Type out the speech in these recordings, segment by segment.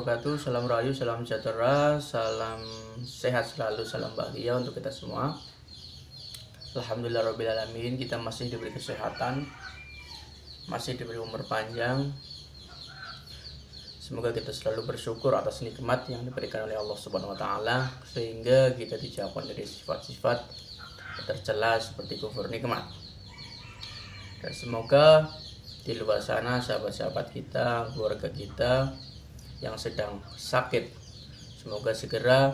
wabarakatuh. Salam rahayu, salam sejahtera, salam sehat selalu, salam bahagia untuk kita semua. Alhamdulillahirrabbilalamin, kita masih diberi kesehatan, masih diberi umur panjang. Semoga kita selalu bersyukur atas nikmat yang diberikan oleh Allah Subhanahu wa taala, sehingga kita dijauhkan dari sifat-sifat tercela seperti kufur nikmat. Dan semoga di luar sana sahabat-sahabat kita, keluarga kita yang sedang sakit, semoga segera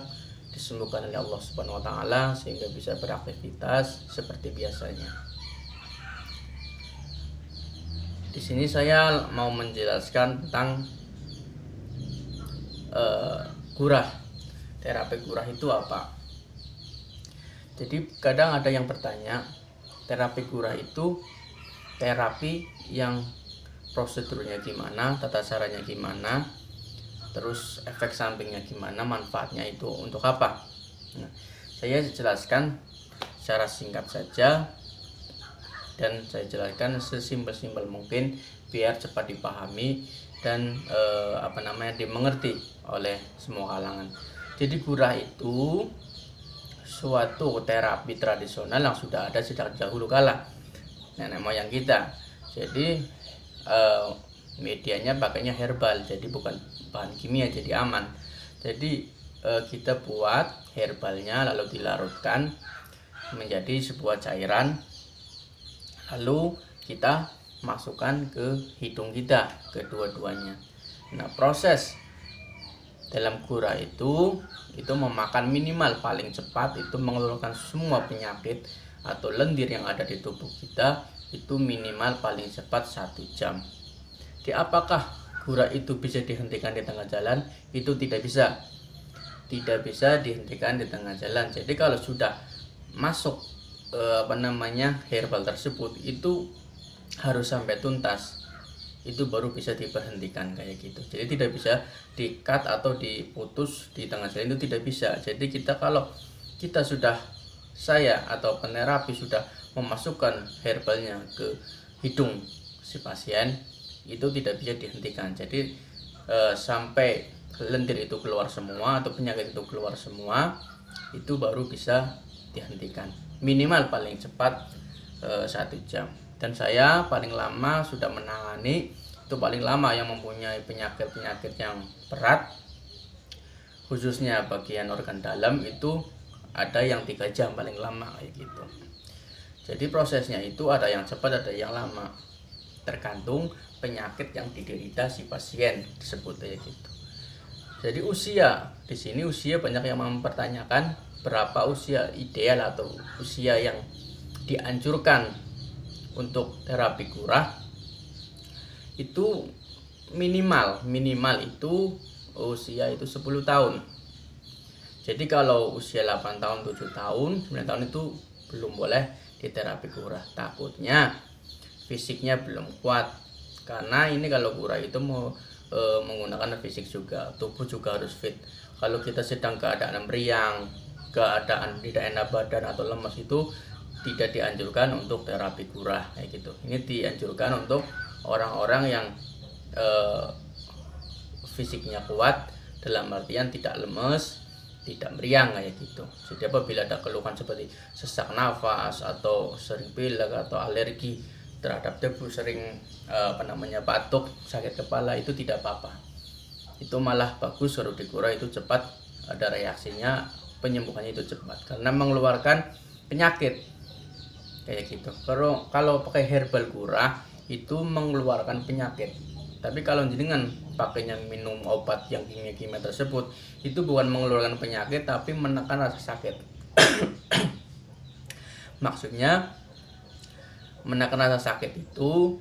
disembuhkan oleh Allah Subhanahu wa taala sehingga bisa beraktivitas seperti biasanya. Di sini saya mau menjelaskan tentang gurah. Terapi gurah itu apa? Jadi kadang ada yang bertanya, terapi gurah itu terapi yang prosedurnya gimana, tata caranya gimana, terus efek sampingnya gimana, manfaatnya itu untuk apa? Nah, saya jelaskan secara singkat saja dan saya jelaskan sesimpel-simpel mungkin biar cepat dipahami dan dimengerti oleh semua kalangan. Jadi gurah itu suatu terapi tradisional yang sudah ada sejak dahulu kala, nenek moyang kita. Jadi medianya pakainya herbal, jadi bukan bahan kimia, jadi aman. Jadi kita buat herbalnya lalu dilarutkan menjadi sebuah cairan, lalu kita masukkan ke hidung kita, kedua-duanya. Nah, proses dalam gurah itu memakan minimal paling cepat itu mengeluarkan semua penyakit atau lendir yang ada di tubuh kita itu minimal paling cepat 1 jam. Di apakah gurah itu bisa dihentikan di tengah jalan? Itu tidak bisa. Tidak bisa dihentikan di tengah jalan. Jadi kalau sudah masuk herbal tersebut itu harus sampai tuntas. Itu baru bisa diberhentikan kayak gitu. Jadi tidak bisa di-cut atau diputus di tengah jalan, itu tidak bisa. Jadi kalau kita sudah, saya atau penerapi sudah memasukkan herbalnya ke hidung si pasien, itu tidak bisa dihentikan. Jadi sampai lendir itu keluar semua atau penyakit itu keluar semua, itu baru bisa dihentikan. Minimal paling cepat 1 jam. Dan saya paling lama sudah menangani, itu paling lama yang mempunyai penyakit-penyakit yang berat, khususnya bagian organ dalam, itu ada yang 3 jam paling lama kayak gitu. Jadi prosesnya itu ada yang cepat, ada yang lama, tergantung penyakit yang diderita si pasien tersebut kayak gitu. Jadi usia, di sini usia banyak yang mempertanyakan berapa usia ideal atau usia yang dianjurkan untuk terapi gurah. Itu minimal itu usia itu 10 tahun. Jadi kalau usia 8 tahun, 7 tahun, 9 tahun itu belum boleh diterapi gurah. Takutnya fisiknya belum kuat. Karena ini kalau gurah itu mau menggunakan fisik juga, tubuh juga harus fit. Kalau kita sedang keadaan meriang, keadaan tidak enak badan atau lemas, itu tidak dianjurkan untuk terapi gurah kayak gitu. Ini dianjurkan untuk orang-orang yang fisiknya kuat, dalam artian tidak lemes, tidak meriang kayak gitu. Jadi apabila ada keluhan seperti sesak nafas atau sering pilek atau alergi terhadap debu, sering batuk, sakit kepala, itu tidak apa-apa. Itu malah bagus kalau digurah, itu cepat ada reaksinya, penyembuhannya itu cepat karena mengeluarkan penyakit kayak gitu. Kalau pakai herbal gurah itu mengeluarkan penyakit. Tapi kalau jenengan pakainya minum obat yang kimia-kimia tersebut, itu bukan mengeluarkan penyakit tapi menekan rasa sakit. Maksudnya menekan rasa sakit itu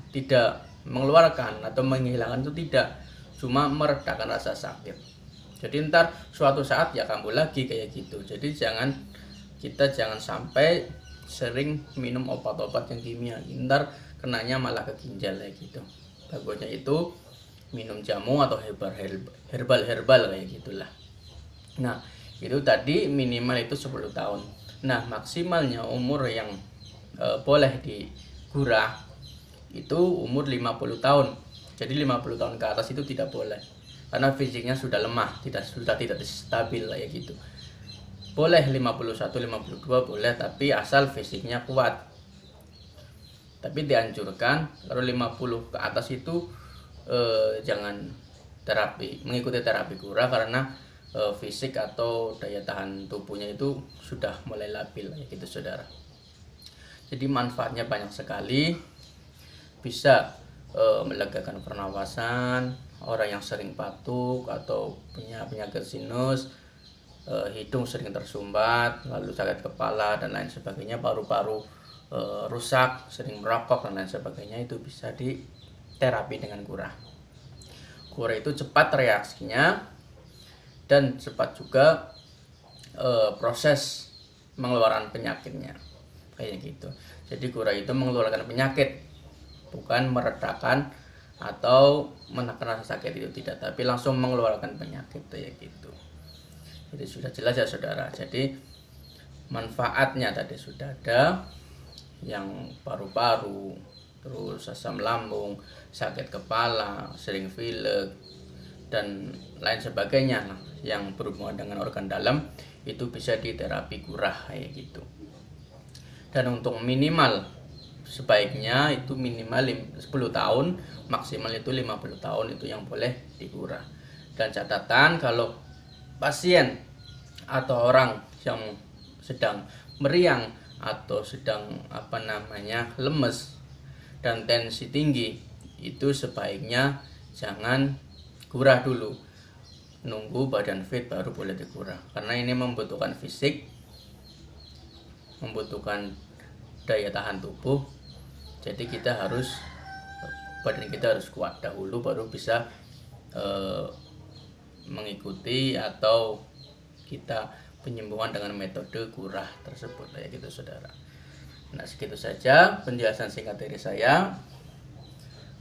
tidak mengeluarkan atau menghilangkan, itu tidak, cuma meredakan rasa sakit. Jadi ntar suatu saat ya kambuh lagi kayak gitu. Jadi kita jangan sampai sering minum obat-obat yang kimia, ntar kenanya malah ke ginjal kayak gitu. Bagusnya itu minum jamu atau herbal kayak gitulah. Nah, itu tadi minimal itu 10 tahun. Nah, maksimalnya umur yang boleh digurah itu umur 50 tahun. Jadi 50 tahun ke atas itu tidak boleh. Karena fisiknya sudah lemah, sudah tidak stabil kayak gitu. Boleh 51, 52 boleh, tapi asal fisiknya kuat. Tapi dianjurkan kalau 50 ke atas itu jangan mengikuti terapi kura, karena fisik atau daya tahan tubuhnya itu sudah mulai labil ya gitu saudara. Jadi manfaatnya banyak sekali, bisa melegakan pernafasan orang yang sering batuk atau punya penyakit sinus, hidung sering tersumbat, lalu sakit kepala dan lain sebagainya, paru-paru rusak, sering merokok dan lain sebagainya, itu bisa diterapi dengan kura. Kura itu cepat reaksinya dan cepat juga proses mengeluarkan penyakitnya kayak gitu. Jadi kura itu mengeluarkan penyakit, bukan meredakan atau menekan rasa sakit, itu tidak, tapi langsung mengeluarkan penyakit kayak gitu. Jadi sudah jelas ya saudara. Jadi manfaatnya tadi sudah ada, yang paru-paru, terus asam lambung, sakit kepala, sering pilek dan lain sebagainya yang berhubungan dengan organ dalam, itu bisa diterapi kura kayak gitu. Dan untuk minimal sebaiknya itu minimal 10 tahun, maksimal itu 50 tahun itu yang boleh dikura. Dan catatan, kalau pasien atau orang yang sedang meriang atau sedang lemes dan tensi tinggi, itu sebaiknya jangan kura dulu, nunggu badan fit baru boleh dikura, karena ini membutuhkan fisik, membutuhkan daya tahan tubuh. Jadi badan kita harus kuat dahulu, baru bisa mengikuti atau kita penyembuhan dengan metode kura tersebut ya gitu saudara. Nah, segitu saja penjelasan singkat dari saya.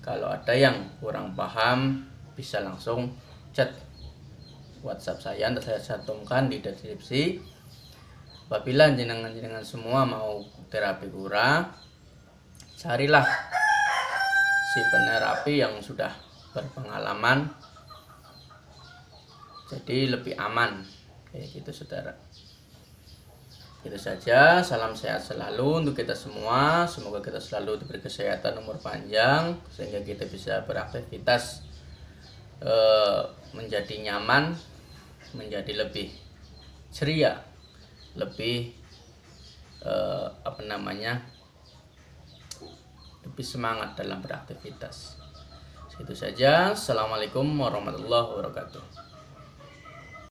Kalau ada yang kurang paham bisa langsung chat WhatsApp saya, nanti saya cantumkan di deskripsi. Apabila jenengan semua mau terapi kura, carilah si penerapi yang sudah berpengalaman, jadi lebih aman kayak gitu saudara. Itu saja, salam sehat selalu untuk kita semua. Semoga kita selalu diberi kesehatan, umur panjang, sehingga kita bisa beraktivitas menjadi nyaman, menjadi lebih ceria, lebih lebih semangat dalam beraktivitas. Itu saja. Assalamualaikum warahmatullahi wabarakatuh.